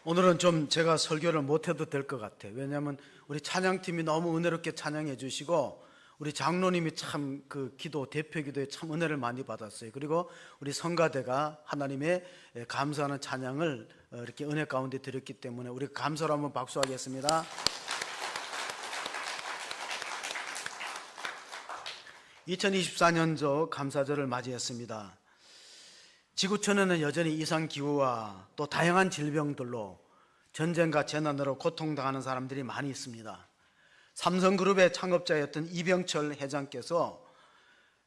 오늘은 좀 제가 설교를 못해도 될 것 같아요. 왜냐하면 우리 찬양팀이 너무 은혜롭게 찬양해 주시고 우리 장로님이 참 그 기도, 대표 기도에 참 은혜를 많이 받았어요. 그리고 우리 성가대가 하나님의 감사하는 찬양을 이렇게 은혜 가운데 드렸기 때문에 우리 감사로 한번 박수하겠습니다. 2024년도 감사절을 맞이했습니다. 지구촌에는 여전히 이상기후와 또 다양한 질병들로 전쟁과 재난으로 고통당하는 사람들이 많이 있습니다. 삼성그룹의 창업자였던 이병철 회장께서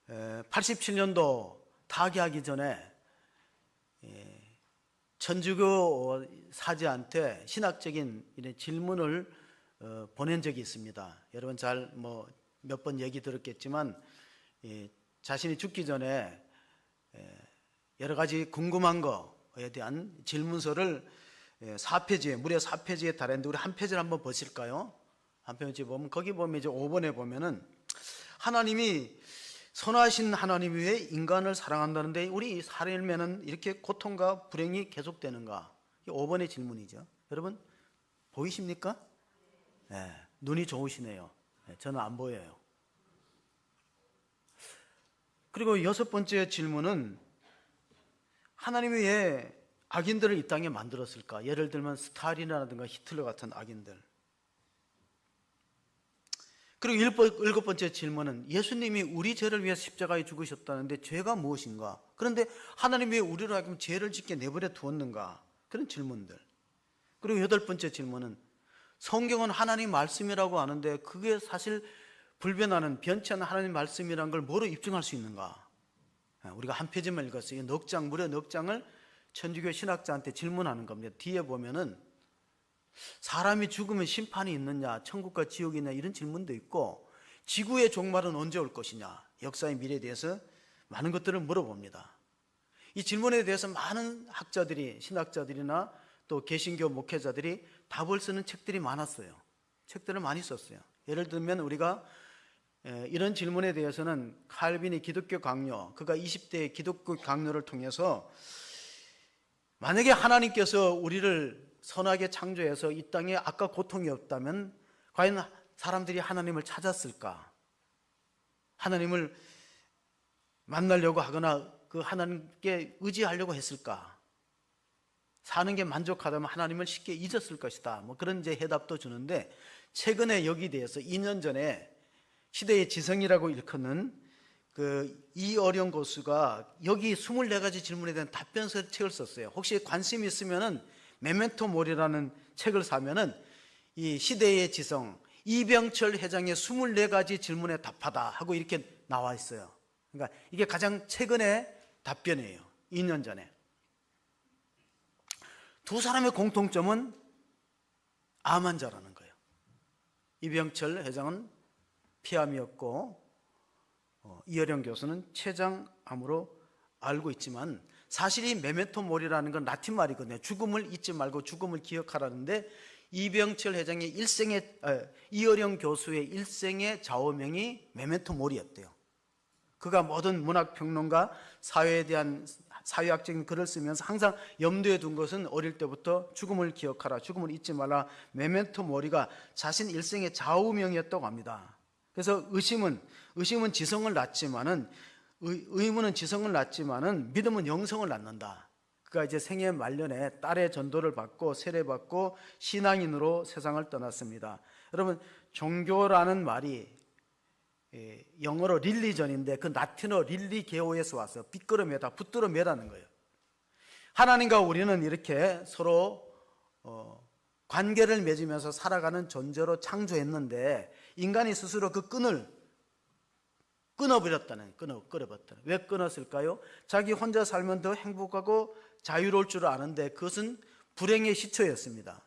87년도 타계하기 전에 천주교 사제한테 신학적인 질문을 보낸 적이 있습니다. 여러분 잘 몇 번 얘기 들었겠지만 자신이 죽기 전에 여러 가지 궁금한 거에 대한 질문서를 4페이지에 무려 4페이지에 달했는데 우리 한 페이지를 한번 보실까요? 한 페이지 보면 거기 보면 이제 5번에 보면은 하나님이 선하신 하나님이 왜 인간을 사랑한다는데 우리 삶에는 이렇게 고통과 불행이 계속되는가? 이게 5번의 질문이죠. 여러분 보이십니까? 네, 눈이 좋으시네요. 네, 저는 안 보여요. 그리고 6번째 질문은 하나님이 왜 악인들을 이 땅에 만들었을까? 예를 들면 스탈린이라든가 히틀러 같은 악인들. 그리고 7번째 질문은 예수님이 우리 죄를 위해 십자가에 죽으셨다는데 죄가 무엇인가? 그런데 하나님이 왜 우리로 하여금 죄를 짓게 내버려 두었는가? 그런 질문들. 그리고 8번째 질문은 성경은 하나님 말씀이라고 하는데 그게 사실 불변하는 변치 않는 하나님 말씀이라는 걸 뭐로 입증할 수 있는가? 우리가 한 페이지만 읽었어요. 무려 넉 장을 천주교 신학자한테 질문하는 겁니다. 뒤에 보면은 사람이 죽으면 심판이 있느냐, 천국과 지옥이 있느냐 이런 질문도 있고 지구의 종말은 언제 올 것이냐, 역사의 미래에 대해서 많은 것들을 물어봅니다. 이 질문에 대해서 많은 학자들이, 신학자들이나 또 개신교 목회자들이 답을 쓰는 책들이 많았어요. 책들을 많이 썼어요. 예를 들면 우리가 이런 질문에 대해서는 칼빈의 기독교 강요, 그가 20대의 기독교 강요를 통해서 만약에 하나님께서 우리를 선하게 창조해서 이 땅에 악과 고통이 없다면 과연 사람들이 하나님을 찾았을까? 하나님을 만나려고 하거나 그 하나님께 의지하려고 했을까? 사는 게 만족하다면 하나님을 쉽게 잊었을 것이다. 그런 이제 해답도 주는데 최근에 여기 대해서 2년 전에 시대의 지성이라고 일컫는 그 이어령 교수가 여기 24가지 질문에 대한 답변서 책을 썼어요. 혹시 관심 있으면은 메멘토 모리라는 책을 사면은 이 시대의 지성 이병철 회장의 24가지 질문에 답하다 하고 이렇게 나와 있어요. 그러니까 이게 가장 최근의 답변이에요. 2년 전에. 두 사람의 공통점은 암 환자라는 거예요. 이병철 회장은 폐암이었고 이어령 교수는 췌장암으로 알고 있지만 사실 이 메멘토 모리라는 건 라틴 말이거든요. 죽음을 잊지 말고 죽음을 기억하라는데 이병철 회장의 이어령 교수의 일생의 좌우명이 메멘토 모리였대요. 그가 모든 문학평론가 사회에 대한 사회학적인 글을 쓰면서 항상 염두에 둔 것은 어릴 때부터 죽음을 기억하라, 죽음을 잊지 말라. 메멘토 모리가 자신 일생의 좌우명이었다고 합니다. 그래서 의심은 지성을 낳지만은 의문은 지성을 낳지만은 믿음은 영성을 낳는다. 그가 이제 생애 말년에 딸의 전도를 받고 세례받고 신앙인으로 세상을 떠났습니다. 여러분 종교라는 말이 영어로 릴리전인데 그 라틴어 릴리게오에서 와서 빗걸어매다, 붙들어 매라는 거예요. 하나님과 우리는 이렇게 서로 관계를 맺으면서 살아가는 존재로 창조했는데 인간이 스스로 그 끈을 끊어버렸다는, 끊어버렸다는. 왜 끊었을까요? 자기 혼자 살면 더 행복하고 자유로울 줄 아는데 그것은 불행의 시초였습니다.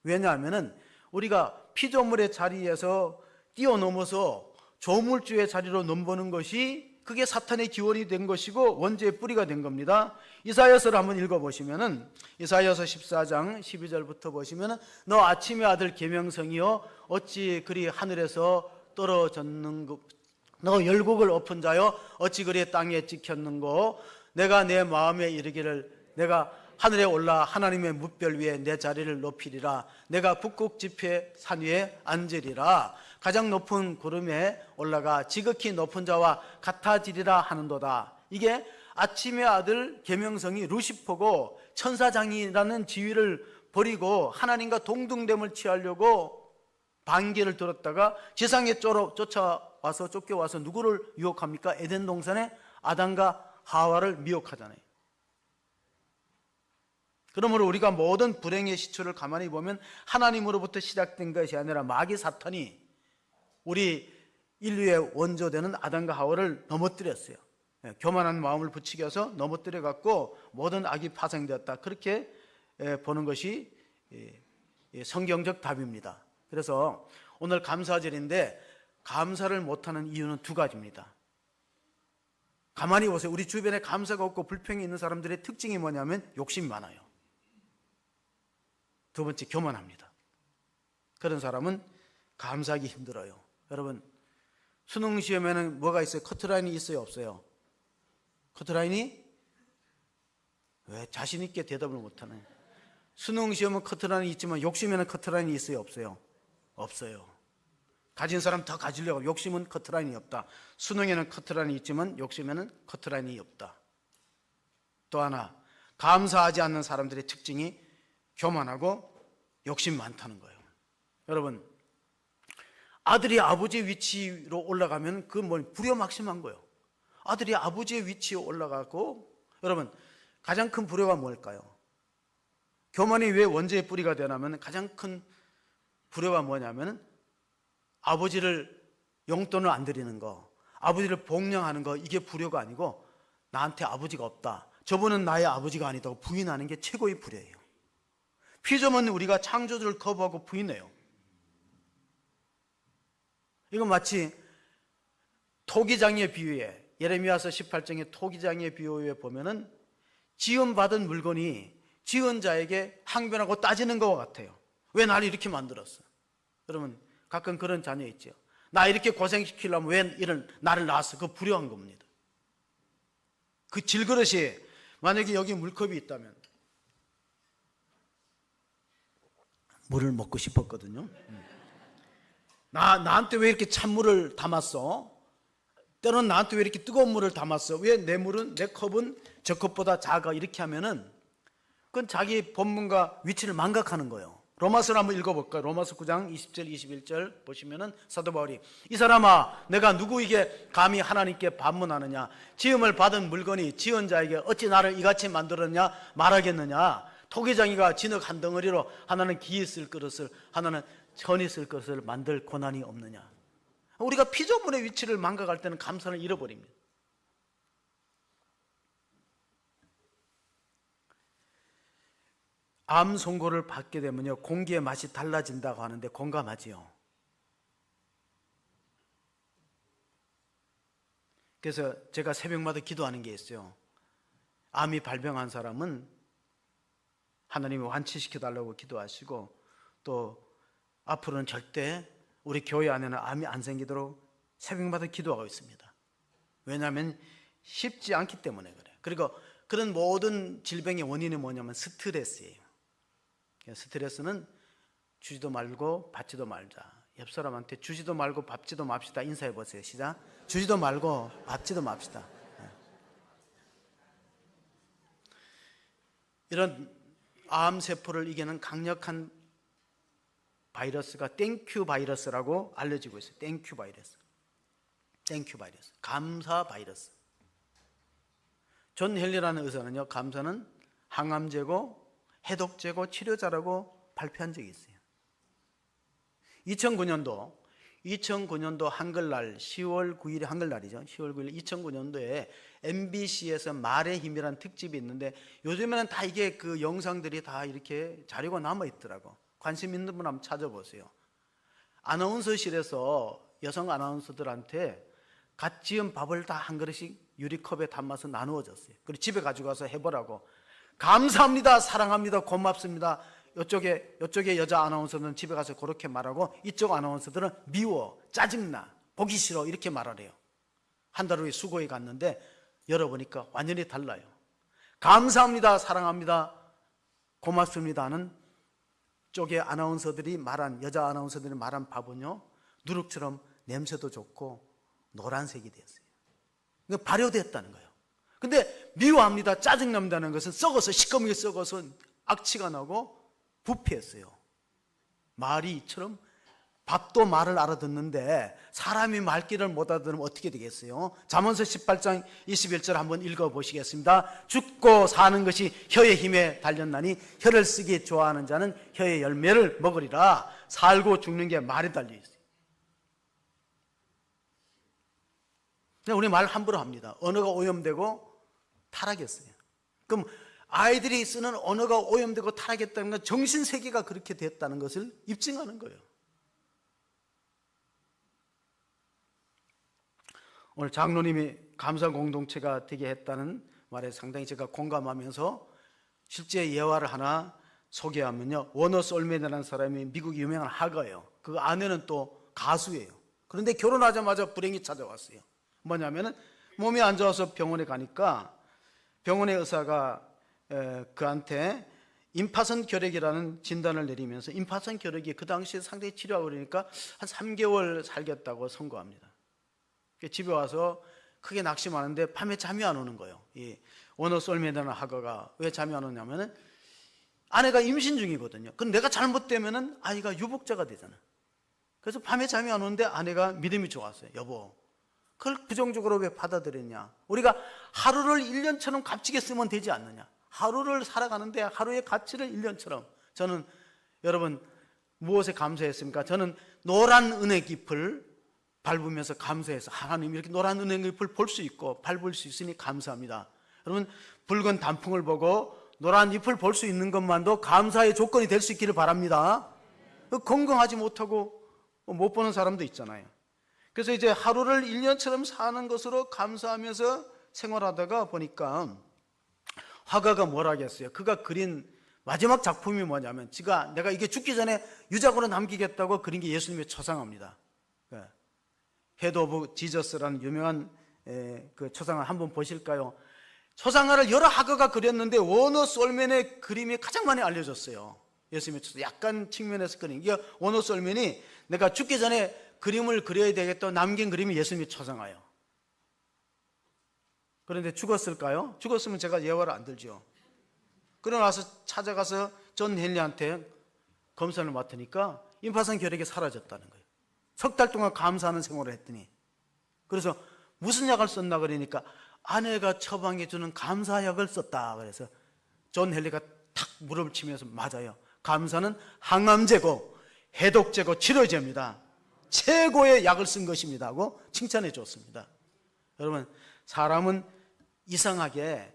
왜냐하면 우리가 피조물의 자리에서 뛰어넘어서 조물주의 자리로 넘보는 것이 그게 사탄의 기원이 된 것이고 원죄의 뿌리가 된 겁니다. 이사야서를 한번 읽어보시면은 이사야서 14장 12절부터 보시면은 너 아침의 아들 계명성이여 어찌 그리 하늘에서 떨어졌는고, 너 열국을 엎은 자여 어찌 그리 땅에 찍혔는고, 내가 내 마음에 이르기를 내가 하늘에 올라 하나님의 뭇별 위에 내 자리를 높이리라. 내가 북극 지폐 산 위에 앉으리라. 가장 높은 구름에 올라가 지극히 높은 자와 같아지리라 하는도다. 이게 아침의 아들 계명성이 루시퍼고 천사장이라는 지위를 버리고 하나님과 동등됨을 취하려고 반기를 들었다가 지상에 쫓아와서 쫓겨와서 누구를 유혹합니까? 에덴 동산에 아담과 하와를 미혹하잖아요. 그러므로 우리가 모든 불행의 시초를 가만히 보면 하나님으로부터 시작된 것이 아니라 마귀 사탄이 우리 인류의 원조되는 아담과 하와를 넘어뜨렸어요. 교만한 마음을 부추겨서 넘어뜨려 갖고 모든 악이 파생되었다. 그렇게 보는 것이 성경적 답입니다. 그래서 오늘 감사절인데 감사를 못하는 이유는 두 가지입니다. 가만히 보세요. 우리 주변에 감사가 없고 불평이 있는 사람들의 특징이 뭐냐면 욕심이 많아요. 두 번째, 교만합니다. 그런 사람은 감사하기 힘들어요. 여러분, 수능 시험에는 뭐가 있어요? 커트라인이 있어요, 없어요? 커트라인이? 왜 자신 있게 대답을 못하네. 수능 시험은 커트라인이 있지만 욕심에는 커트라인이 있어요, 없어요? 없어요. 가진 사람 더 가지려고. 욕심은 커트라인이 없다. 수능에는 커트라인이 있지만 욕심에는 커트라인이 없다. 또 하나, 감사하지 않는 사람들의 특징이 교만하고 욕심 많다는 거예요. 여러분, 아들이 아버지의 위치로 올라가면 그 불효막심한 거예요. 아들이 아버지의 위치에 올라가고, 여러분, 가장 큰 불효가 뭘까요? 교만이 왜 원죄의 뿌리가 되냐면 가장 큰 불효가 뭐냐면 아버지를 용돈을 안 드리는 거, 아버지를 복령하는 거, 이게 불효가 아니고 나한테 아버지가 없다, 저분은 나의 아버지가 아니다고 부인하는 게 최고의 불효예요. 피조물은 우리가 창조주를 거부하고 부인해요. 이건 마치 토기장의 비유에, 예레미야서 18장의 토기장의 비유에 보면은 지음받은 물건이 지은 자에게 항변하고 따지는 것과 같아요. 왜 나를 이렇게 만들었어? 여러분, 가끔 그런 자녀 있죠. 나 이렇게 고생시키려면 왜 이런 나를 낳았어? 그거 불효한 겁니다. 그 질그릇이 만약에 여기 물컵이 있다면, 물을 먹고 싶었거든요. 나한테 왜 이렇게 찬물을 담았어? 때로는 나한테 왜 이렇게 뜨거운 물을 담았어? 왜 내 물은, 내 컵은 저 컵보다 작아? 이렇게 하면은 그건 자기 본문과 위치를 망각하는 거예요. 로마서를 한번 읽어볼까요? 로마서 9장 20절 21절 보시면은 사도 바울이, 이 사람아, 내가 누구에게 감히 하나님께 반문하느냐? 지음을 받은 물건이 지은 자에게 어찌 나를 이같이 만들었냐 말하겠느냐? 토기장이가 진흙 한 덩어리로 하나는 기이 쓸 그릇을, 하나는 천이 쓸 그릇을 만들 고난이 없느냐? 우리가 피조물의 위치를 망각할 때는 감사를 잃어버립니다. 암 선고를 받게 되면요, 공기의 맛이 달라진다고 하는데 공감하지요? 그래서 제가 새벽마다 기도하는 게 있어요. 암이 발병한 사람은 하나님이 완치시켜 달라고 기도하시고, 또 앞으로는 절대 우리 교회 안에는 암이 안 생기도록 새벽마다 기도하고 있습니다. 왜냐하면 쉽지 않기 때문에 그래요. 그리고 그런 모든 질병의 원인이 뭐냐면 스트레스예요. 스트레스는 주지도 말고 받지도 말자. 옆 사람한테 주지도 말고 받지도 맙시다 인사해 보세요. 시작. 주지도 말고 받지도 맙시다. 이런 암세포를 이기는 강력한 바이러스가 땡큐 바이러스라고 알려지고 있어요. 땡큐 바이러스. 땡큐 바이러스. 감사 바이러스. 존 헬리라는 의사는요, 감사는 항암제고 해독제고 치료자라고 발표한 적이 있어요. 2009년도 한글날 10월 9일이 한글날이죠. 10월 9일 2009년도에 MBC에서 말의 힘이라는 특집이 있는데, 요즘에는 다 이게 그 영상들이 다 이렇게 자료가 남아 있더라고. 관심 있는 분 한번 찾아보세요. 아나운서실에서 여성 아나운서들한테 갓 지은 밥을 다 한 그릇씩 유리컵에 담아서 나누어 줬어요. 그리고 집에 가져가서 해보라고. 감사합니다, 사랑합니다, 고맙습니다. 이쪽에 여자 아나운서는 집에 가서 그렇게 말하고, 이쪽 아나운서들은 미워, 짜증나, 보기 싫어 이렇게 말하래요. 한 달 후에 수고해 갔는데 열어보니까 완전히 달라요. 감사합니다, 사랑합니다, 고맙습니다는 쪽의 아나운서들이 말한, 여자 아나운서들이 말한 밥은요, 누룩처럼 냄새도 좋고 노란색이 됐어요. 그러니까 발효됐다는 거예요. 근데 미워합니다, 짜증난다는 것은 썩어서, 시꺼멓게 썩어서 악취가 나고 부패했어요. 말이 이처럼 밥도 말을 알아듣는데 사람이 말귀를 못 알아들으면 어떻게 되겠어요? 잠언서 18장 21절 한번 읽어보시겠습니다. 죽고 사는 것이 혀의 힘에 달렸나니 혀를 쓰기 좋아하는 자는 혀의 열매를 먹으리라. 살고 죽는 게 말에 달려있어요. 우리 말 함부로 합니다. 언어가 오염되고 타락했어요. 그럼 아이들이 쓰는 언어가 오염되고 타락했다는 건 정신세계가 그렇게 됐다는 것을 입증하는 거예요. 오늘 장로님이 감사 공동체가 되게 했다는 말에 상당히 제가 공감하면서 실제 예화를 하나 소개하면요, 워너 솔맨이라는 사람이 미국 유명한 화가예요. 그 아내는 또 가수예요. 그런데 결혼하자마자 불행이 찾아왔어요. 뭐냐면은 몸이 안 좋아서 병원에 가니까 병원의 의사가 그한테 임파선 결핵이라는 진단을 내리면서, 임파선 결핵이 그 당시에 상당히 치료하고 그러니까 한 3개월 살겠다고 선고합니다. 집에 와서 크게 낙심하는데 밤에 잠이 안 오는 거예요. 이 워너 솔맨이라는 화가가 왜 잠이 안 오냐면은 아내가 임신 중이거든요. 그럼 내가 잘못되면은 아이가 유복자가 되잖아. 그래서 밤에 잠이 안 오는데 아내가 믿음이 좋았어요. 여보, 그걸 부정적으로 왜 받아들였냐? 우리가 하루를 1년처럼 값지게 쓰면 되지 않느냐? 하루를 살아가는데 하루의 가치를 1년처럼. 저는 여러분 무엇에 감사했습니까? 저는 노란 은혜 잎을 밟으면서 감사해서 하나님 이렇게 노란 은혜 잎을 볼 수 있고 밟을 수 있으니 감사합니다. 여러분 붉은 단풍을 보고 노란 잎을 볼 수 있는 것만도 감사의 조건이 될 수 있기를 바랍니다. 건강하지 못하고 못 보는 사람도 있잖아요. 그래서 이제 하루를 1년처럼 사는 것으로 감사하면서 생활하다가 보니까 화가가 뭘 하겠어요? 그가 그린 마지막 작품이 뭐냐면, 내가 이게 죽기 전에 유작으로 남기겠다고 그린 게 예수님의 초상화입니다. 헤드 오브 지저스라는 유명한 그 초상화 한번 보실까요? 초상화를 여러 화가가 그렸는데 워너 솔맨의 그림이 가장 많이 알려졌어요. 예수님의 초상화. 약간 측면에서 그린 이게 워너 솔맨이 내가 죽기 전에 그림을 그려야 되겠다고 남긴 그림이 예수님의 초상화예요. 그런데 죽었을까요? 죽었으면 제가 예화를 안 들죠. 그러고 나서 찾아가서 존 헨리한테 검사를 맡으니까 임파선 결핵이 사라졌다는 거예요. 석 달 동안 감사하는 생활을 했더니, 그래서 무슨 약을 썼나 그러니까 아내가 처방해 주는 감사약을 썼다. 그래서 존 헨리가 탁 무릎을 치면서 맞아요. 감사는 항암제고 해독제고 치료제입니다. 최고의 약을 쓴 것입니다 하고 칭찬해 줬습니다. 여러분, 사람은 이상하게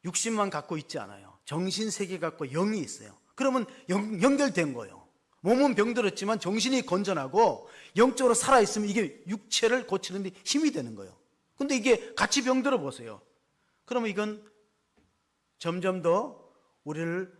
육신만 갖고 있지 않아요. 정신세계 갖고 영이 있어요. 그러면 연결된 거예요. 몸은 병들었지만 정신이 건전하고 영적으로 살아있으면 이게 육체를 고치는 데 힘이 되는 거예요. 근데 이게 같이 병들어 보세요. 그러면 이건 점점 더 우리를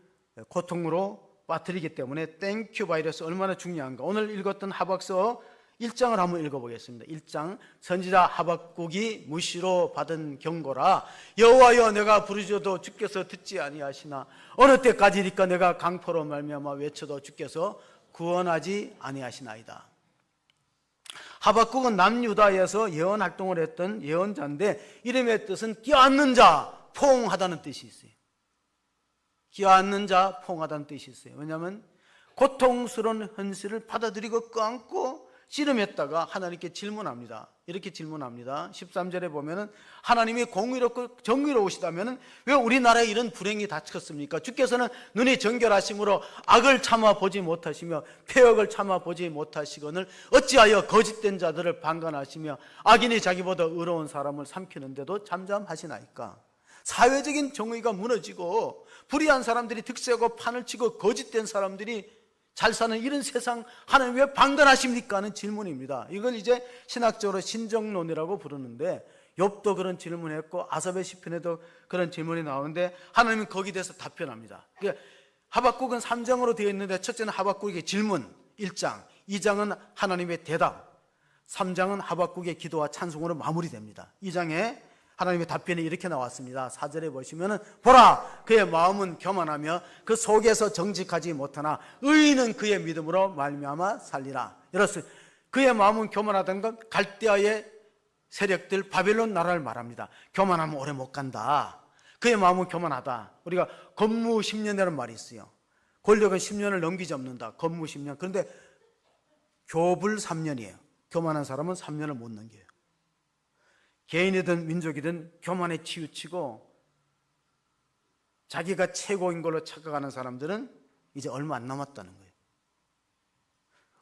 고통으로 빠뜨리기 때문에 땡큐 바이러스 얼마나 중요한가. 오늘 읽었던 하박서 1장을 한번 읽어보겠습니다. 1장, 선지자 하박국이 무시로 받은 경고라. 여호와여, 내가 부르짖어도 주께서 듣지 아니하시나 어느 때까지니까 내가 강포로 말미암아 외쳐도 주께서 구원하지 아니하시나이다. 하박국은 남유다에서 예언 활동을 했던 예언자인데, 이름의 뜻은 끼어앉는 자, 포옹하다는 뜻이 있어요. 끼어앉는 자, 포옹하다는 뜻이 있어요. 왜냐하면 고통스러운 현실을 받아들이고 껴안고 씨름했다가 하나님께 질문합니다. 이렇게 질문합니다. 13절에 보면은 하나님이 공의롭고 정의로우시다면은 왜 우리나라에 이런 불행이 닥쳤습니까? 주께서는 눈이 정결하심으로 악을 참아 보지 못하시며 폐역을 참아 보지 못하시거늘 어찌하여 거짓된 자들을 방관하시며 악인이 자기보다 의로운 사람을 삼키는데도 잠잠하시나이까? 사회적인 정의가 무너지고 불의한 사람들이 득세하고 판을 치고 거짓된 사람들이 잘 사는 이런 세상 하나님 왜 방관하십니까? 하는 질문입니다. 이걸 이제 신학적으로 신정론이라고 부르는데, 욥도 그런 질문했고 아삽의 시편에도 그런 질문이 나오는데 하나님은 거기에 대해서 답변합니다. 그러니까 하박국은 3장으로 되어 있는데, 첫째는 하박국의 질문 1장, 2장은 하나님의 대답, 3장은 하박국의 기도와 찬송으로 마무리됩니다. 2장에 하나님의 답변이 이렇게 나왔습니다. 4절에 보시면은 보라 그의 마음은 교만하며 그 속에서 정직하지 못하나 의인은 그의 믿음으로 말미암아 살리라. 이렇습니다. 그의 마음은 교만하다는 건 갈대아의 세력들 바벨론 나라를 말합니다. 교만하면 오래 못 간다. 그의 마음은 교만하다. 우리가 건무 10년이라는 말이 있어요. 권력은 10년을 넘기지 않는다. 건무 10년. 그런데 교불 3년이에요. 교만한 사람은 3년을 못 넘겨요. 개인이든 민족이든 교만에 치우치고 자기가 최고인 걸로 착각하는 사람들은 이제 얼마 안 남았다는 거예요.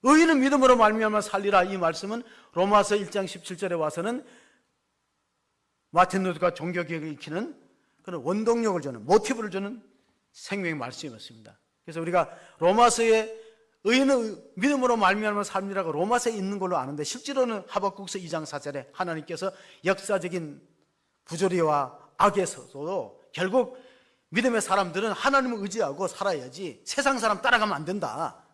의인은 믿음으로 말미암아 살리라. 이 말씀은 로마서 1장 17절에 와서는 마틴 루터가 종교개혁을 일으키는 그런 원동력을 주는, 모티브를 주는 생명의 말씀이었습니다. 그래서 우리가 로마서에 의인은 믿음으로 말미암아 살리라고 로마서에 있는 걸로 아는데 실제로는 하박국서 2장 4절에 하나님께서 역사적인 부조리와 악에서도 결국 믿음의 사람들은 하나님을 의지하고 살아야지 세상 사람 따라가면 안 된다.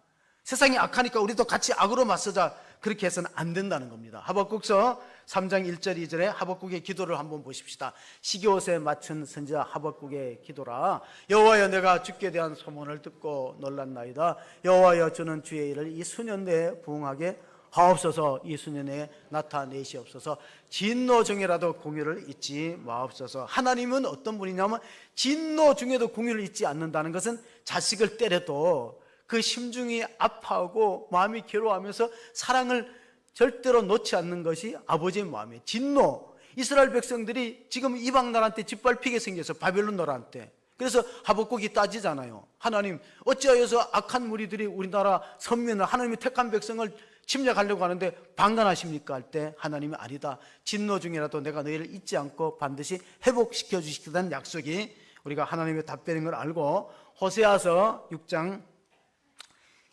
세상이 악하니까 우리도 같이 악으로 맞서자, 그렇게 해서는 안 된다는 겁니다. 하박국서 3장 1절 2절에 하박국의 기도를 한번 보십시다. 시기옷에 맞춘 선지자 하박국의 기도라. 여호와여 내가 주께 대한 소문을 듣고 놀랐나이다. 여호와여 주는 주의 일을 이 수년 내에 부응하게 하옵소서. 이 수년 내에 나타내시옵소서. 진노 중에라도 공의를 잊지 마옵소서. 하나님은 어떤 분이냐면 진노 중에도 공의를 잊지 않는다는 것은 자식을 때려도 그 심중이 아파하고 마음이 괴로워하면서 사랑을 절대로 놓지 않는 것이 아버지의 마음이에요. 진노. 이스라엘 백성들이 지금 이방 나라한테 짓밟히게 생겨서 바벨론 나라한테. 그래서 하박국이 따지잖아요. 하나님 어찌하여서 악한 무리들이 우리나라 선민을, 하나님이 택한 백성을 침략하려고 하는데 방관하십니까? 할 때 하나님이 아니다. 진노 중이라도 내가 너희를 잊지 않고 반드시 회복시켜 주시겠다는 약속이 우리가 하나님의 답변인 걸 알고 호세아서 6장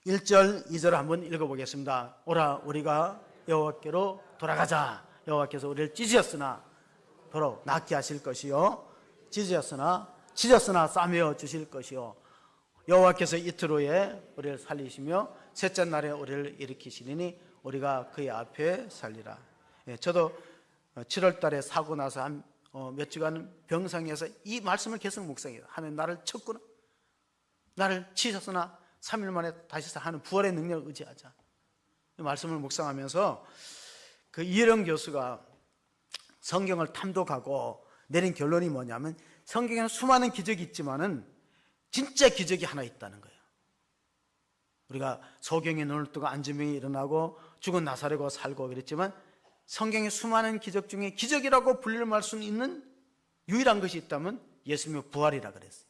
1절 2절을 한번 읽어보겠습니다. 오라 우리가 여호와께로 돌아가자. 여호와께서 우리를 찢으셨으나 도로 낫게 하실 것이요 찢으셨으나 싸매어 주실 것이요 여호와께서 이틀 후에 우리를 살리시며 셋째 날에 우리를 일으키시리니 우리가 그의 앞에 살리라. 저도 7월 달에 사고 나서 한 몇 주간 병상에서 이 말씀을 계속 묵상해요. 하나님 나를 쳤구나, 나를 치셨으나 3일 만에 다시 하는 부활의 능력을 의지하자. 이 말씀을 묵상하면서 그 이혜령 교수가 성경을 탐독하고 내린 결론이 뭐냐면 성경에는 수많은 기적이 있지만은 진짜 기적이 하나 있다는 거예요. 우리가 소경이 눈을 뜨고 앉은 병이 일어나고 죽은 나사렛과 살고 그랬지만 성경의 수많은 기적 중에 기적이라고 불릴 수 있는 유일한 것이 있다면 예수님의 부활이라 그랬어요.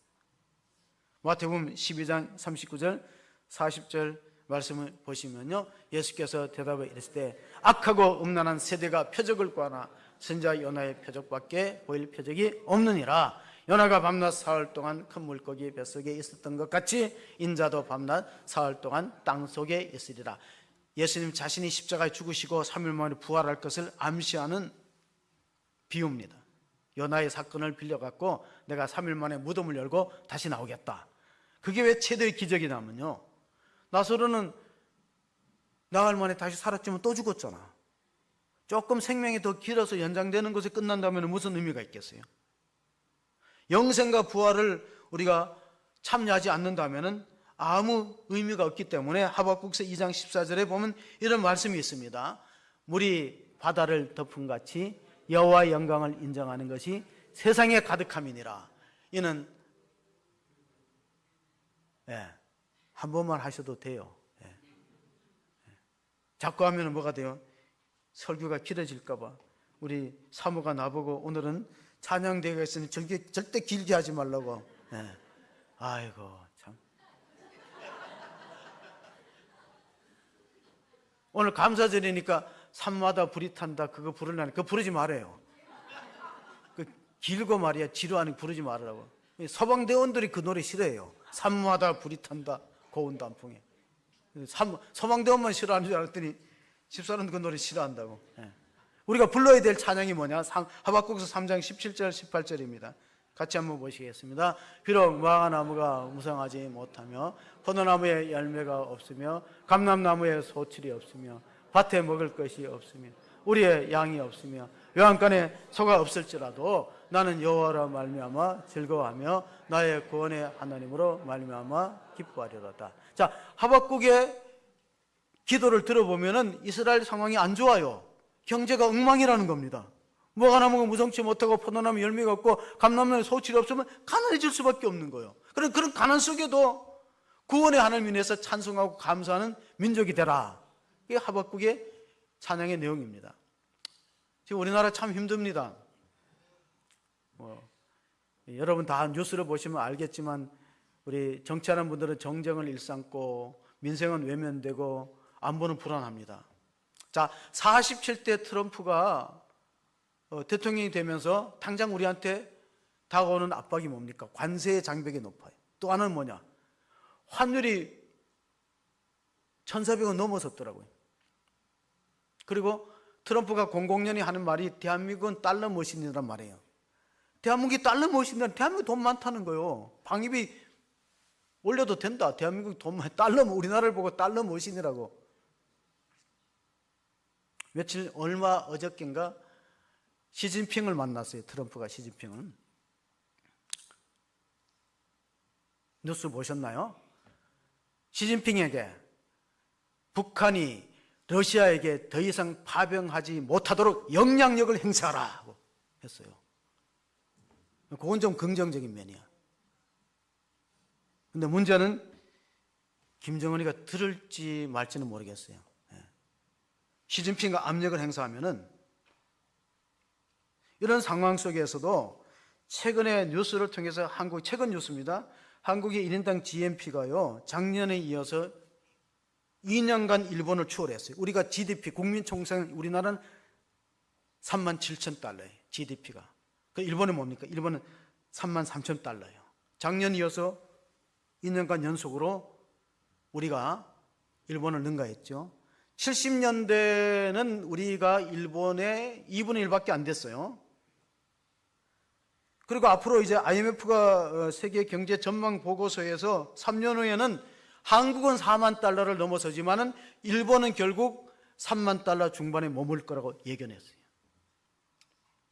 마태복음 12장 39절 40절 말씀을 보시면요, 예수께서 대답을 이랬을 때 악하고 음란한 세대가 표적을 구하나 선지자 요나의 표적밖에 보일 표적이 없느니라. 요나가 밤낮 사흘 동안 큰 물고기 뱃속에 있었던 것 같이 인자도 밤낮 사흘 동안 땅속에 있으리라. 예수님 자신이 십자가에 죽으시고 3일 만에 부활할 것을 암시하는 비유입니다. 요나의 사건을 빌려갖고 내가 3일 만에 무덤을 열고 다시 나오겠다. 그게 왜 최대의 기적이냐면요, 나사로는 나흘 만에 다시 살았지만 또 죽었잖아. 조금 생명이 더 길어서 연장되는 것에 끝난다면 무슨 의미가 있겠어요? 영생과 부활을 우리가 참여하지 않는다면 아무 의미가 없기 때문에 하박국서 2장 14절에 보면 이런 말씀이 있습니다. 물이 바다를 덮은 같이 여호와의 영광을 인정하는 것이 세상에 가득함이니라. 이는 한 번만 하셔도 돼요. 자꾸 하면 뭐가 돼요? 설교가 길어질까 봐. 우리 사모가 나보고 오늘은 찬양대회가 있으니 절대 길게 하지 말라고. 아이고 참. 오늘 감사절이니까 산마다 불이 탄다 그거 부르려니 그거 부르지 말아요. 그 길고 말이야 지루하니 부르지 말으라고. 서방대원들이 그 노래 싫어해요. 산마다 불이 탄다 고운 단풍에. 서방대원만 싫어하는 줄 알았더니 집사람도 그 노래 싫어한다고. 우리가 불러야 될 찬양이 뭐냐? 하박국서 3장 17절 18절입니다 같이 한번 보시겠습니다. 비록 무화과나무가 무성하지 못하며 포도나무에 열매가 없으며 감람나무에 소출이 없으며 밭에 먹을 것이 없으며 우리의 양이 없으며 외양간에 소가 없을지라도 나는 여호와로 말미암아 즐거워하며 나의 구원의 하나님으로 말미암아 기뻐하리로다. 자, 하박국의 기도를 들어보면은 이스라엘 상황이 안 좋아요. 경제가 엉망이라는 겁니다. 뭐가 나무가 무성치 못하고 포도나무 열매가 없고 감람나무에 소출이 없으면 가난해질 수밖에 없는 거예요. 그런 가난 속에도 구원의 하나님 인해서 찬송하고 감사하는 민족이 되라. 이게 하박국의 찬양의 내용입니다. 지금 우리나라 참 힘듭니다. 여러분 다 뉴스를 보시면 알겠지만 우리 정치하는 분들은 정쟁을 일삼고 민생은 외면되고 안보는 불안합니다. 자, 47대 트럼프가 대통령이 되면서 당장 우리한테 다가오는 압박이 뭡니까? 관세의 장벽이 높아요. 또 하나는 뭐냐? 환율이 1,400원 넘어섰더라고요. 그리고 트럼프가 공공연히 하는 말이 대한민국은 달러 머신이란 말이에요. 대한민국이 달러 머신이란 대한민국 돈 많다는 거예요. 방위비 올려도 된다. 대한민국 돈 많이 달러 우리나라를 보고 달러 머신이라고. 며칠 얼마 어저께인가 시진핑을 만났어요. 트럼프가 시진핑은. 뉴스 보셨나요? 시진핑에게 북한이 러시아에게 더 이상 파병하지 못하도록 영향력을 행사하라고 했어요. 그건 좀 긍정적인 면이야. 근데 문제는 김정은이가 들을지 말지는 모르겠어요. 시진핑과 압력을 행사하면은 이런 상황 속에서도 최근에 뉴스를 통해서 최근 뉴스입니다. 한국의 1인당 GNP가요, 작년에 이어서 2년간 일본을 추월했어요. 우리가 GDP, 국민총생, 우리나라는 37,000달러예요. GDP가. 그 일본은 뭡니까? 일본은 33,000달러예요. 작년 이어서 2년간 연속으로 우리가 일본을 능가했죠. 70년대는 우리가 일본의 2분의 1밖에 안 됐어요. 그리고 앞으로 이제 IMF가 세계 경제 전망 보고서에서 3년 후에는 한국은 4만 달러를 넘어서지만은 일본은 결국 3만 달러 중반에 머물 거라고 예견했어요.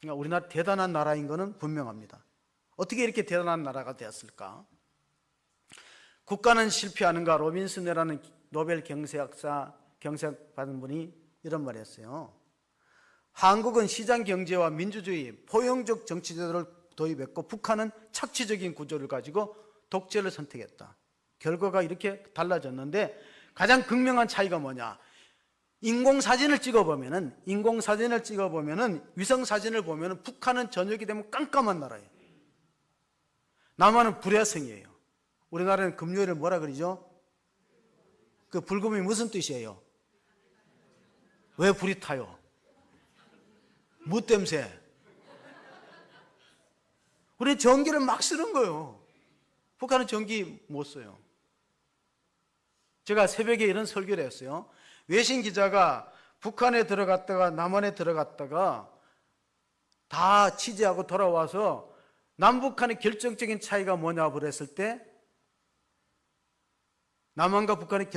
그러니까 우리나라 대단한 나라인 것은 분명합니다. 어떻게 이렇게 대단한 나라가 되었을까? 국가는 실패하는가? 로빈슨이라는 노벨 경제학사 경제학 받은 분이 이런 말을 했어요. 한국은 시장 경제와 민주주의, 포용적 정치제도를 도입했고 북한은 착취적인 구조를 가지고 독재를 선택했다. 결과가 이렇게 달라졌는데 가장 극명한 차이가 뭐냐? 인공사진을 찍어보면은 위성사진을 보면은 북한은 저녁이 되면 깜깜한 나라예요. 남한은 불의 성이에요. 우리나라는 금요일을 뭐라 그러죠? 그 불금이 무슨 뜻이에요? 왜 불이 타요? 뭐 땜새? 우리 전기를 막 쓰는 거예요. 북한은 전기 못 써요. 제가 새벽에 이런 설교를 했어요. 외신 기자가 북한에 들어갔다가 남한에 들어갔다가 다 취재하고 돌아와서 남북한의 결정적인 차이가 뭐냐 그랬을 때 남한과 북한의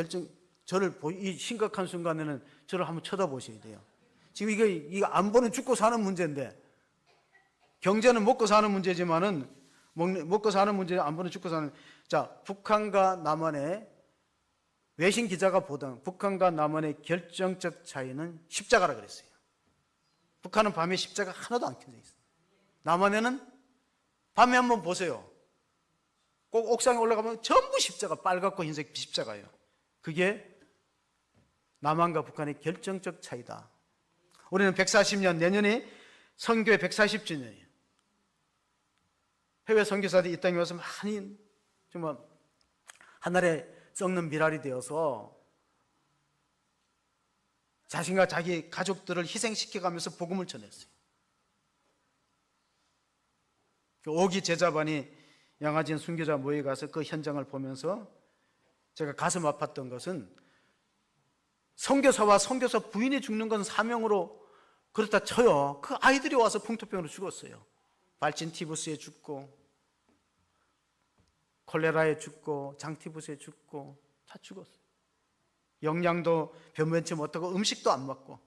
이 심각한 순간에는 저를 한번 쳐다보셔야 돼요. 지금 이거 안보는 죽고 사는 문제인데 경제는 먹고 사는 문제지만은 먹고 사는 문제, 안보는 죽고 사는. 자, 북한과 남한의 외신 기자가 보던 북한과 남한의 결정적 차이는 십자가라 그랬어요. 북한은 밤에 십자가 하나도 안 켜져 있어요. 남한에는 밤에 한번 보세요. 꼭 옥상에 올라가면 전부 십자가, 빨갛고 흰색 십자가예요. 그게 남한과 북한의 결정적 차이다. 우리는 140년, 내년이 선교의 140주년이에요. 해외 선교사들이 이 땅에 와서 많이 정말 하늘에 썩는 미랄이 되어서 자신과 자기 가족들을 희생시켜가면서 복음을 전했어요. 오기 제자반이 양화진 순교자 모에 가서 그 현장을 보면서 제가 가슴 아팠던 것은 선교사와 선교사 부인이 죽는 건 사명으로 그렇다 쳐요. 그 아이들이 와서 풍토병으로 죽었어요. 발진 티부스에 죽고 콜레라에 죽고 장티부스에 죽고 다 죽었어요. 영양도 변변치 못하고 음식도 안 먹고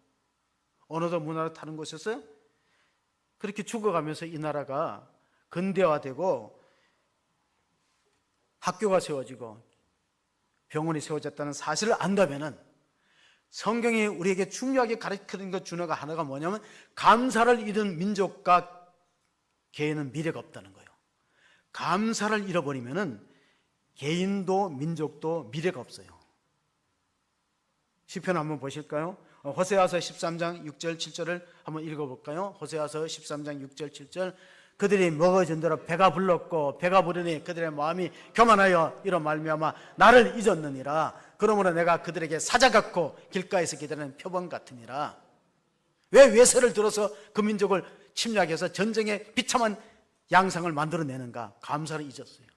언어도 문화도 다른 곳에서 그렇게 죽어가면서 이 나라가 근대화되고 학교가 세워지고 병원이 세워졌다는 사실을 안다면은 성경이 우리에게 중요하게 가르치는 것 중에 하나가 뭐냐면 감사를 잃은 민족과 개인은 미래가 없다는 거예요. 감사를 잃어버리면은 개인도 민족도 미래가 없어요. 시편 한번 보실까요? 호세아서 13장 6절 7절을 한번 읽어볼까요? 호세아서 13장 6절 7절 그들이 먹어준 대로 배가 불렀고 배가 부르니 그들의 마음이 교만하여 이로 말미암아 나를 잊었느니라. 그러므로 내가 그들에게 사자 같고 길가에서 기다리는 표범 같으니라. 왜 외세를 들어서 그 민족을 침략해서 전쟁의 비참한 양상을 만들어내는가? 감사를 잊었어요.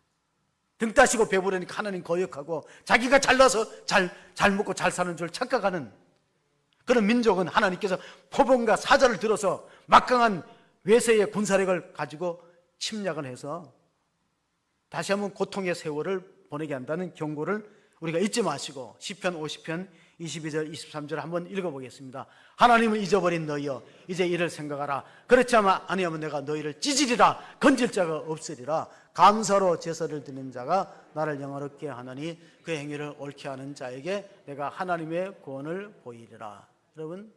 등 따시고 배부르니까 하나님 거역하고 자기가 잘나서 잘 먹고 잘 사는 줄 착각하는 그런 민족은 하나님께서 표범과 사자를 들어서 막강한 외세의 군사력을 가지고 침략을 해서 다시 한번 고통의 세월을 보내게 한다는 경고를 우리가 잊지 마시고 시편 50편 22절 23절 한번 읽어보겠습니다. 하나님을 잊어버린 너희여 이제 이를 생각하라. 그렇지 아니하면 내가 너희를 찢으리라. 건질 자가 없으리라. 감사로 제사를 드리는 자가 나를 영화롭게 하나니 그 행위를 옳게 하는 자에게 내가 하나님의 구원을 보이리라. 여러분,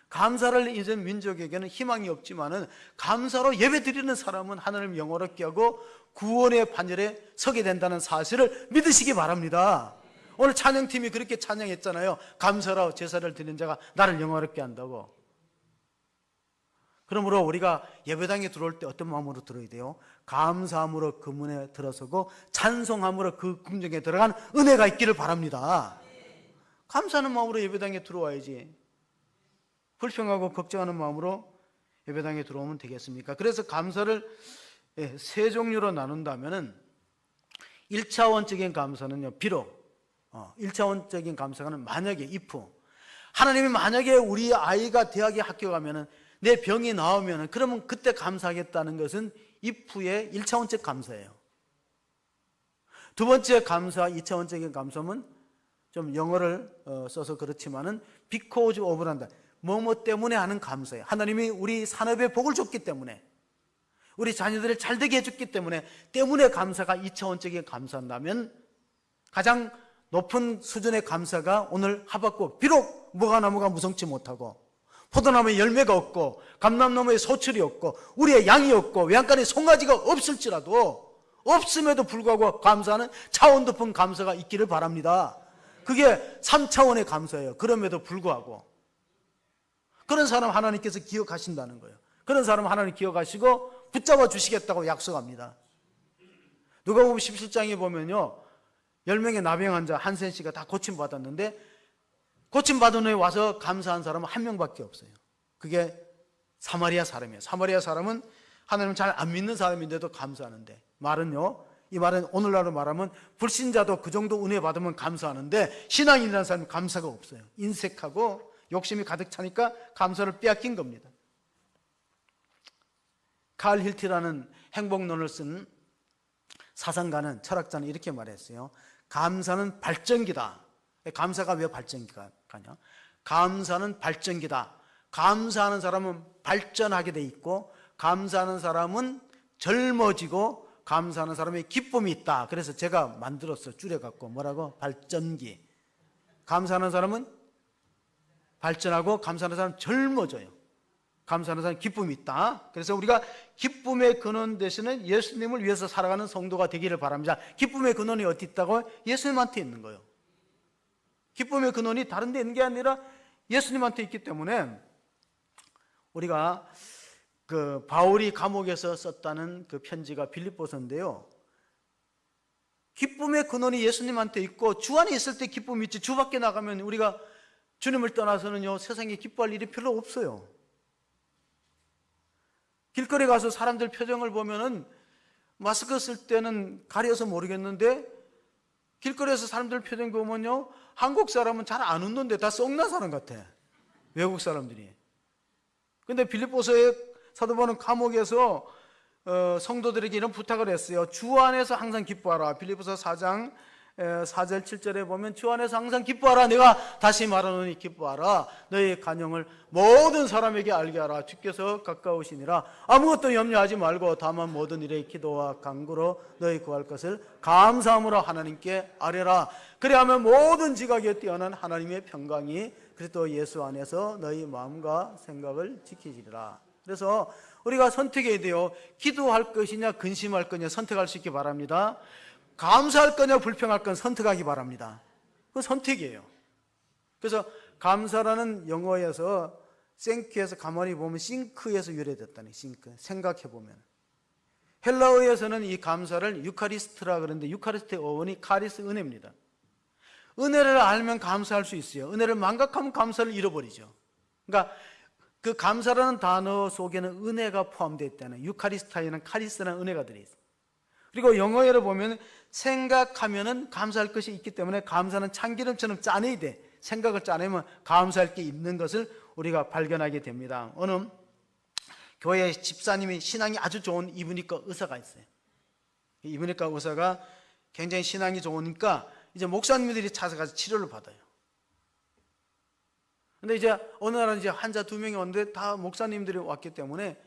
감사를 잊은 민족에게는 희망이 없지만은 감사로 예배드리는 사람은 하나님을 영화롭게 하고 구원의 판결에 서게 된다는 사실을 믿으시기 바랍니다. 오늘 찬양팀이 그렇게 찬양했잖아요. 감사로 제사를 드리는 자가 나를 영화롭게 한다고. 그러므로 우리가 예배당에 들어올 때 어떤 마음으로 들어야 돼요? 감사함으로 그 문에 들어서고 찬송함으로 그 궁정에 들어간 은혜가 있기를 바랍니다. 감사하는 마음으로 예배당에 들어와야지. 불평하고 걱정하는 마음으로 예배당에 들어오면 되겠습니까? 그래서 감사를 세 종류로 나눈다면은 1차원적인 감사는요, 비록 1차원적인 감사는 만약에 if 하나님이 만약에 우리 아이가 대학에 학교 가면은 내 병이 나오면은 그러면 그때 감사하겠다는 것은 if의 1차원적 감사예요. 두 번째 감사, 2차원적인 감사는 좀 영어를 써서 그렇지만은 because of란다. 뭐뭐 때문에 하는 감사예요. 하나님이 우리 산업에 복을 줬기 때문에 우리 자녀들을 잘되게 해줬기 때문에 감사가 2차원적인 감사한다면 가장 높은 수준의 감사가 오늘 하박국 비록 무화과나무가 무성치 못하고 포도나무에 열매가 없고 감람나무에 소출이 없고 우리의 양이 없고 외양간에 송아지가 없을지라도 없음에도 불구하고 감사하는 차원 높은 감사가 있기를 바랍니다. 그게 3차원의 감사예요. 그럼에도 불구하고 그런 사람 하나님께서 기억하신다는 거예요. 그런 사람 하나님 기억하시고 붙잡아 주시겠다고 약속합니다. 누가복음 17장에 보면요 10명의 나병 환자 한센 씨가 다 고침받았는데 고침받은 후에 와서 감사한 사람은 한 명밖에 없어요. 그게 사마리아 사람이에요. 사마리아 사람은 하나님을 잘 안 믿는 사람인데도 감사하는데 말은요 이 말은 오늘날로 말하면 불신자도 그 정도 은혜 받으면 감사하는데 신앙인이라는 사람은 감사가 없어요. 인색하고 욕심이 가득 차니까 감사를 빼앗긴 겁니다. 칼 힐티라는 행복론을 쓴 사상가는 철학자는 이렇게 말했어요. 감사는 발전기다. 감사가 왜 발전기가 가냐? 감사는 발전기다. 감사하는 사람은 발전하게 돼 있고 감사하는 사람은 젊어지고 감사하는 사람의 기쁨이 있다. 그래서 제가 만들었어요. 줄여갖고 뭐라고? 발전기. 감사하는 사람은 발전하고 감사하는 사람은 젊어져요. 감사하는 사람은 기쁨이 있다. 그래서 우리가 기쁨의 근원 대신에 예수님을 위해서 살아가는 성도가 되기를 바랍니다. 기쁨의 근원이 어디 있다고? 예수님한테 있는 거예요. 기쁨의 근원이 다른 데 있는 게 아니라 예수님한테 있기 때문에 우리가 그 바울이 감옥에서 썼다는 그 편지가 빌립보서인데요. 기쁨의 근원이 예수님한테 있고 주 안에 있을 때 기쁨이 있지 주 밖에 나가면 우리가 주님을 떠나서는요 세상에 기뻐할 일이 별로 없어요. 길거리 가서 사람들 표정을 보면은 마스크 쓸 때는 가려서 모르겠는데 길거리에서 사람들 표정 보면요 한국 사람은 잘 안 웃는데 다 썩난 사람 같아. 외국 사람들이. 근데 빌립보서의 사도 바울은 감옥에서 성도들에게 이런 부탁을 했어요. 주 안에서 항상 기뻐하라. 빌립보서 4장 4절 7절에 보면 주 안에서 항상 기뻐하라. 내가 다시 말하노니 기뻐하라. 너희 간영을 모든 사람에게 알게 하라. 주께서 가까우시니라. 아무것도 염려하지 말고 다만 모든 일에 기도와 간구로 너희 구할 것을 감사함으로 하나님께 아뢰라. 그리하면 모든 지각에 뛰어난 하나님의 평강이 그리스도 예수 안에서 너희 마음과 생각을 지키시리라. 그래서 우리가 선택해야 돼요. 기도할 것이냐 근심할 거냐 선택할 수 있기 바랍니다. 감사할 거냐 불평할 건 선택하기 바랍니다. 그건 선택이에요. 그래서 감사라는 영어에서 생큐에서 가만히 보면 싱크에서 유래됐다니. 싱크. 생각해 보면 헬라어에서는 이 감사를 유카리스트라 그러는데 유카리스트의 어원이 카리스 은혜입니다. 은혜를 알면 감사할 수 있어요. 은혜를 망각하면 감사를 잃어버리죠. 그러니까 그 감사라는 단어 속에는 은혜가 포함되어 있다는, 유카리스타에는 카리스라는 은혜가 들어있어요. 그리고 영어를 보면 생각하면은 감사할 것이 있기 때문에 감사는 참기름처럼 짜내야 돼. 생각을 짜내면 감사할 게 있는 것을 우리가 발견하게 됩니다. 어느 교회 집사님이 신앙이 아주 좋은 이분이과 의사가 있어요. 이분이과 의사가 굉장히 신앙이 좋으니까 이제 목사님들이 찾아가서 치료를 받아요. 근데 이제 어느 날은 이제 환자 2명이 왔는데 다 목사님들이 왔기 때문에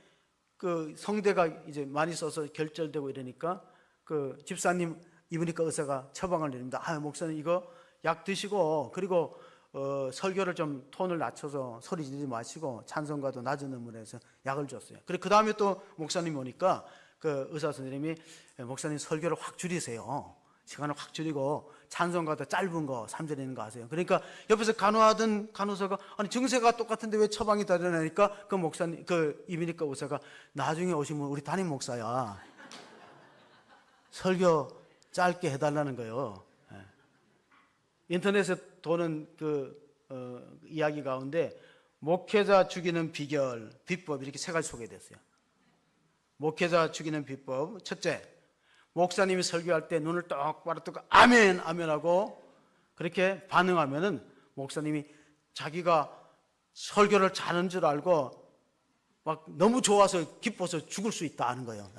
그 성대가 이제 많이 써서 결절되고 이러니까 그 집사님 이분이과 의사가 처방을 내립니다. 목사님 이거 약 드시고 그리고 설교를 좀 톤을 낮춰서 소리 지르지 마시고 찬송가도 낮은 음으로 해서 약을 줬어요. 그리고 그 다음에 또 목사님이 오니까 그 의사 선생님이 목사님 설교를 확 줄이세요. 시간을 확 줄이고 찬송가도 짧은 거 3절에 있는 거 하세요. 그러니까 옆에서 간호하던 간호사가 아니 증세가 똑같은데 왜 처방이 다르냐니까 그 목사님 그 이비인후과 의사가 나중에 오시면 우리 담임 목사야 설교 짧게 해달라는 거예요. 인터넷에 도는 그 이야기 가운데 목회자 죽이는 비결, 비법 이렇게 3가지 소개됐어요. 목회자 죽이는 비법 첫째, 목사님이 설교할 때 눈을 똑바로 뜨고 아멘 아멘 하고 그렇게 반응하면은 목사님이 자기가 설교를 잘하는 줄 알고 막 너무 좋아서 기뻐서 죽을 수 있다 하는 거예요.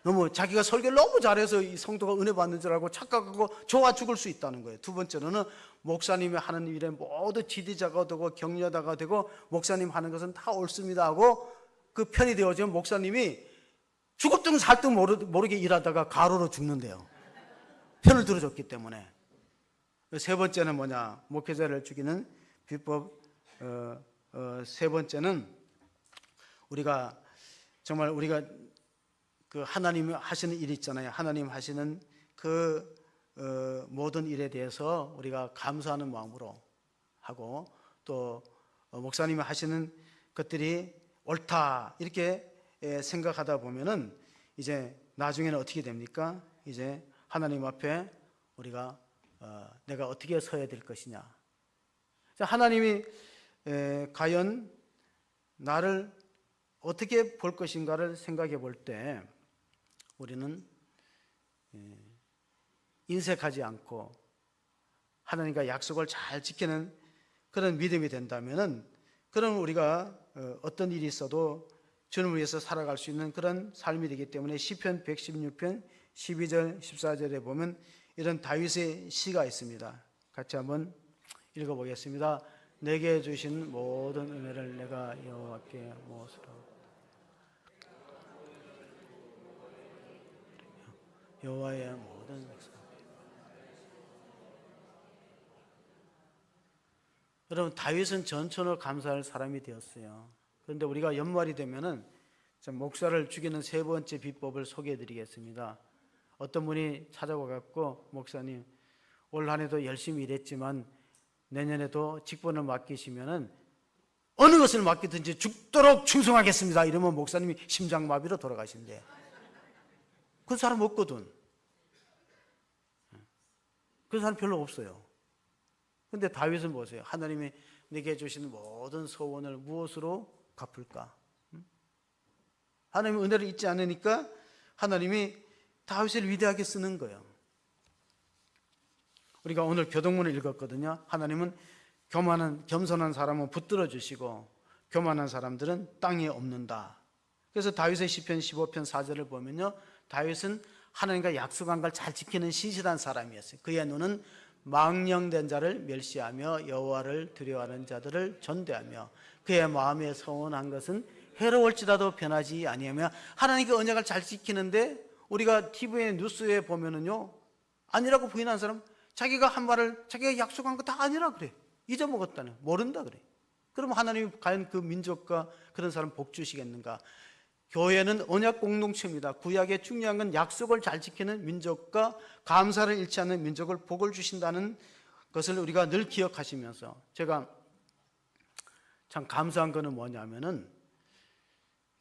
너무 자기가 설교를 너무 잘해서 이 성도가 은혜 받는 줄 알고 착각하고 좋아 죽을 수 있다는 거예요. 두 번째로는 목사님이 하는 일에 모두 지도자가 되고 격려자가 되고 목사님 하는 것은 다 옳습니다 하고 그 편이 되어지면 목사님이 죽을 둥 살 둥 모르게 일하다가 가로로 죽는데요. 편을 들어줬기 때문에. 세 번째는 뭐냐? 목회자를 죽이는 비법. 세 번째는 우리가 정말 우리가 그 하나님 하시는 일 있잖아요. 하나님 하시는 그 모든 일에 대해서 우리가 감사하는 마음으로 하고 또 목사님이 하시는 것들이 옳다 이렇게 생각하다 보면은 이제 나중에는 어떻게 됩니까? 이제 하나님 앞에 우리가 내가 어떻게 서야 될 것이냐. 하나님이 과연 나를 어떻게 볼 것인가를 생각해 볼 때 우리는 인색하지 않고 하나님과 약속을 잘 지키는 그런 믿음이 된다면은 그럼 우리가 어떤 일이 있어도 주님을 위해서 살아갈 수 있는 그런 삶이 되기 때문에 시편 116편 12절 14절에 보면 이런 다윗의 시가 있습니다. 같이 한번 읽어보겠습니다. 내게 주신 모든 은혜를 내가 여호와께 무엇으로 여호와의 모든 백성. 여러분 다윗은 전천후 감사할 사람이 되었어요. 그런데 우리가 연말이 되면은 목사를 죽이는 3번째 비법을 소개해 드리겠습니다. 어떤 분이 찾아와 갖고 목사님 올 한 해도 열심히 일했지만 내년에도 직분을 맡기시면은 어느 것을 맡기든지 죽도록 충성하겠습니다. 이러면 목사님이 심장마비로 돌아가신대. 그 사람 없거든. 그 사람 별로 없어요. 근데 다윗은 보세요. 하나님이 내게 주신 모든 소원을 무엇으로 갚을까? 하나님의 은혜를 잊지 않으니까 하나님이 다윗을 위대하게 쓰는 거예요. 우리가 오늘 교동문을 읽었거든요. 하나님은 겸손한 사람은 붙들어 주시고 교만한 사람들은 땅에 없는다. 그래서 다윗의 시편 15편 4절을 보면요, 다윗은 하나님과 약속한 걸 잘 지키는 신실한 사람이었어요. 그의 눈은 망령된 자를 멸시하며 여호와를 두려워하는 자들을 전대하며 그의 마음에 서운한 것은 해로울지라도 변하지 아니하며 하나님의 언약을 잘 지키는데 우리가 TV에 뉴스에 보면은요 아니라고 부인하는 사람 자기가 한 말을 자기가 약속한 거 다 아니라 그래. 잊어먹었다네. 모른다 그래. 그럼 하나님이 과연 그 민족과 그런 사람 복 주시겠는가? 교회는 언약 공동체입니다. 구약의 중요한 건 약속을 잘 지키는 민족과 감사를 잃지 않는 민족을 복을 주신다는 것을 우리가 늘 기억하시면서 제가 참 감사한 거는 뭐냐면은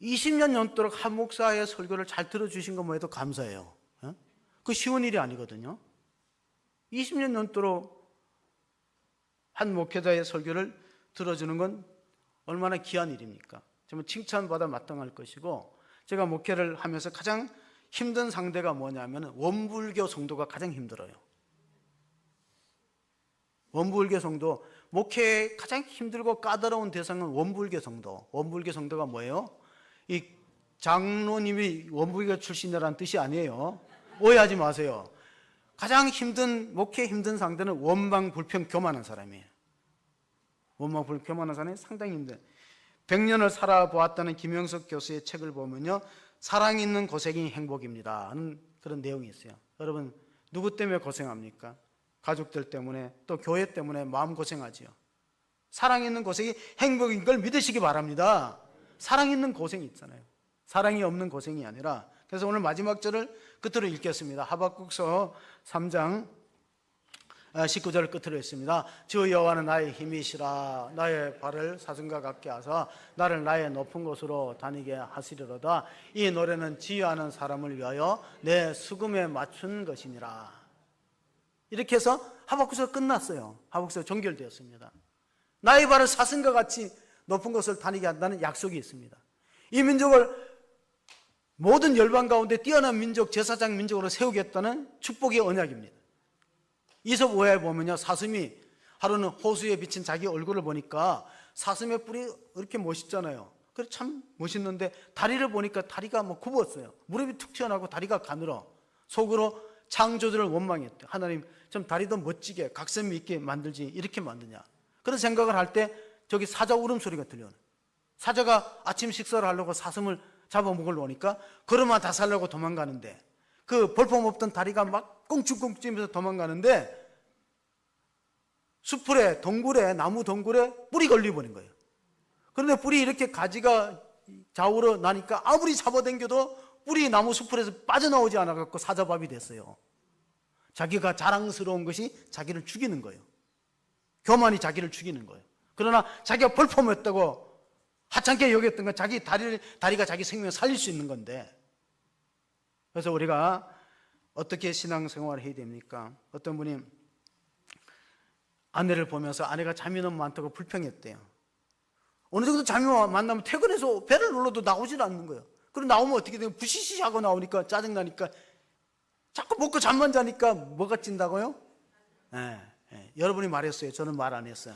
20년 넘도록 한 목사의 설교를 잘 들어주신 것만 해도 감사해요. 그 쉬운 일이 아니거든요. 20년 넘도록 한 목회자의 설교를 들어주는 건 얼마나 귀한 일입니까? 정말 칭찬받아 마땅할 것이고 제가 목회를 하면서 가장 힘든 상대가 뭐냐면 원불교 성도가 가장 힘들어요. 원불교 성도, 목회에 가장 힘들고 까다로운 대상은 원불교 성도. 원불교 성도가 뭐예요? 이 장로님이 원불교 출신이라는 뜻이 아니에요. 오해하지 마세요. 가장 힘든, 목회 힘든 상대는 원망불평 교만한 사람이에요. 원망불평 교만한 사람이 상당히 힘든. 100년을 살아보았다는 김영석 교수의 책을 보면요 사랑 있는 고생이 행복입니다 하는 그런 내용이 있어요. 여러분 누구 때문에 고생합니까? 가족들 때문에 또 교회 때문에 마음고생하지요. 사랑 있는 고생이 행복인 걸 믿으시기 바랍니다. 사랑 있는 고생이 있잖아요. 사랑이 없는 고생이 아니라. 그래서 오늘 마지막 절을 끝으로 읽겠습니다. 하박국서 3장 19절 끝으로 했습니다. 주 여호와는 나의 힘이시라. 나의 발을 사슴과 같게 하사 나를 나의 높은 곳으로 다니게 하시리로다. 이 노래는 지휘하는 사람을 위하여 내 수금에 맞춘 것이니라. 이렇게 해서 하박국서가 끝났어요. 하박국서가 종결되었습니다. 나의 발을 사슴과 같이 높은 곳을 다니게 한다는 약속이 있습니다. 이 민족을 모든 열방 가운데 뛰어난 민족, 제사장 민족으로 세우겠다는 축복의 언약입니다. 이솝 5화에 보면요 사슴이 하루는 호수에 비친 자기 얼굴을 보니까 사슴의 뿔이 이렇게 멋있잖아요. 그래 참 멋있는데 다리를 보니까 다리가 굽었어요. 무릎이 툭 튀어나오고 다리가 가늘어. 속으로 창조주를 원망했대. 하나님 좀 다리도 멋지게 각선미 있게 만들지 이렇게 만드냐. 그런 생각을 할 때 저기 사자 울음소리가 들려요. 사자가 아침 식사를 하려고 사슴을 잡아먹으러 오니까 걸음만 다 살려고 도망가는데 그 볼품없던 다리가 막 꽁충꽁충하면서 도망가는데 수풀에 동굴에 나무 동굴에 뿔이 걸려버린 거예요. 그런데 뿔이 이렇게 가지가 좌우로 나니까 아무리 잡아당겨도 뿔이 나무 수풀에서 빠져나오지 않아갖고 사자밥이 됐어요. 자기가 자랑스러운 것이 자기를 죽이는 거예요. 교만이 자기를 죽이는 거예요. 그러나 자기가 볼품했다고 하찮게 여겼던 건 자기 다리가 자기 생명을 살릴 수 있는 건데. 그래서 우리가 어떻게 신앙생활을 해야 됩니까? 어떤 분이 아내를 보면서 아내가 잠이 너무 많다고 불평했대요. 어느 정도 잠이 많으면 퇴근해서 배를 눌러도 나오질 않는 거예요. 그럼 나오면 어떻게 돼요? 부시시 하고 나오니까 짜증나니까 자꾸 먹고 잠만 자니까 뭐가 찐다고요? 여러분이 말했어요. 저는 말 안 했어요.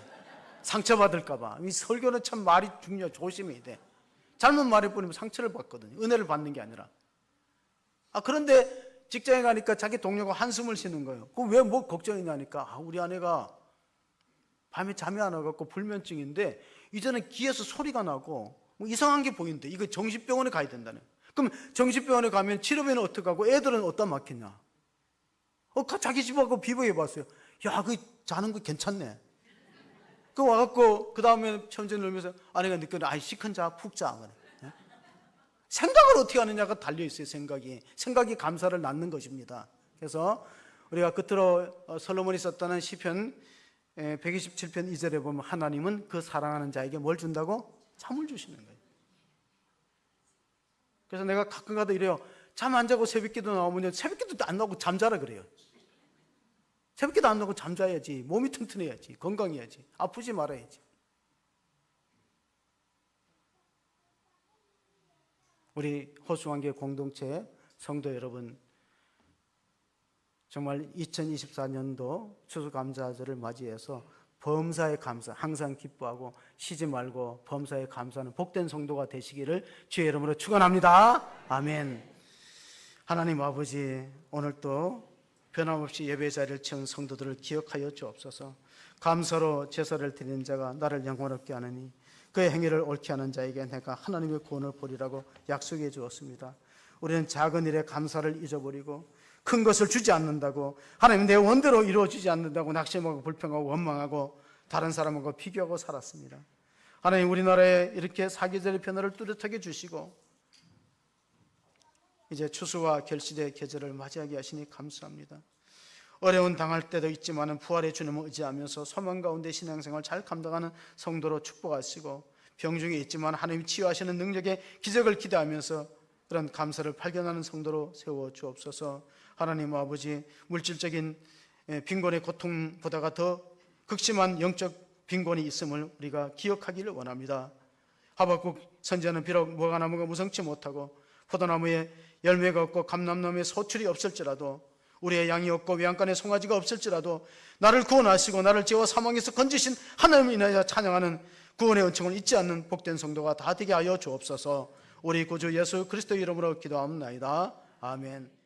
상처받을까 봐. 이 설교는 참 말이 중요해. 조심해야 돼. 잘못 말해버리면 상처를 받거든요. 은혜를 받는 게 아니라. 그런데 직장에 가니까 자기 동료가 한숨을 쉬는 거예요. 그럼 왜 뭐 걱정이냐니까 우리 아내가 밤에 잠이 안 와갖고 불면증인데 이제는 귀에서 소리가 나고 뭐 이상한 게 보이는데 이거 정신병원에 가야 된다네. 그럼 정신병원에 가면 치료비는 어떻게 하고 애들은 어디다 맡겠냐. 자기 집하고 비교해봤어요. 야, 그 자는 거 괜찮네. 그 와갖고 그 다음에 편지를 넣으면서 아내가 느끼는 시큰 자 푹 자. 생각을 어떻게 하느냐가 달려있어요. 생각이 감사를 낳는 것입니다. 그래서 우리가 끝으로 솔로몬이 썼다는 시편 127편 2절에 보면 하나님은 그 사랑하는 자에게 뭘 준다고? 잠을 주시는 거예요. 그래서 내가 가끔가다 이래요. 잠 안 자고 새벽기도 나오면 새벽기도 안 나오고 잠자라 그래요. 새벽기도 안 나오고 잠자야지. 몸이 튼튼해야지. 건강해야지. 아프지 말아야지. 우리 호수관계 공동체 성도 여러분, 정말 2024년도 추수감사절을 맞이해서 범사에 감사, 항상 기뻐하고 쉬지 말고 범사에 감사하는 복된 성도가 되시기를 주의 이름으로 축원합니다. 아멘. 하나님 아버지, 오늘 또 변함없이 예배 자리를 채운 성도들을 기억하여 주옵소서. 감사로 제사를 드리는 자가 나를 영원롭게 하느니 그의 행위를 옳게 하는 자에게 내가 하나님의 구원을 보리라고 약속해 주었습니다. 우리는 작은 일에 감사를 잊어버리고 큰 것을 주지 않는다고, 하나님 내 원대로 이루어지지 않는다고 낙심하고 불평하고 원망하고 다른 사람하고 비교하고 살았습니다. 하나님, 우리나라에 이렇게 사계절의 변화를 뚜렷하게 주시고 이제 추수와 결실의 계절을 맞이하게 하시니 감사합니다. 어려운 당할 때도 있지만 부활의 주님을 의지하면서 소망 가운데 신앙생활 잘 감당하는 성도로 축복하시고, 병중에 있지만 하나님 치유하시는 능력의 기적을 기대하면서 그런 감사를 발견하는 성도로 세워 주옵소서. 하나님 아버지, 물질적인 빈곤의 고통보다가 더 극심한 영적 빈곤이 있음을 우리가 기억하기를 원합니다. 하박국 선지자는 비록 무화과 나무가 무성치 못하고 포도나무에 열매가 없고 감람나무에 소출이 없을지라도, 우리의 양이 없고 외양간에 송아지가 없을지라도 나를 구원하시고 나를 죄와 사망에서 건지신 하나님을 인하여 찬양하는 구원의 은총을 잊지 않는 복된 성도가 다 되게 하여 주옵소서. 우리 구주 예수 그리스도 이름으로 기도합나이다. 아멘.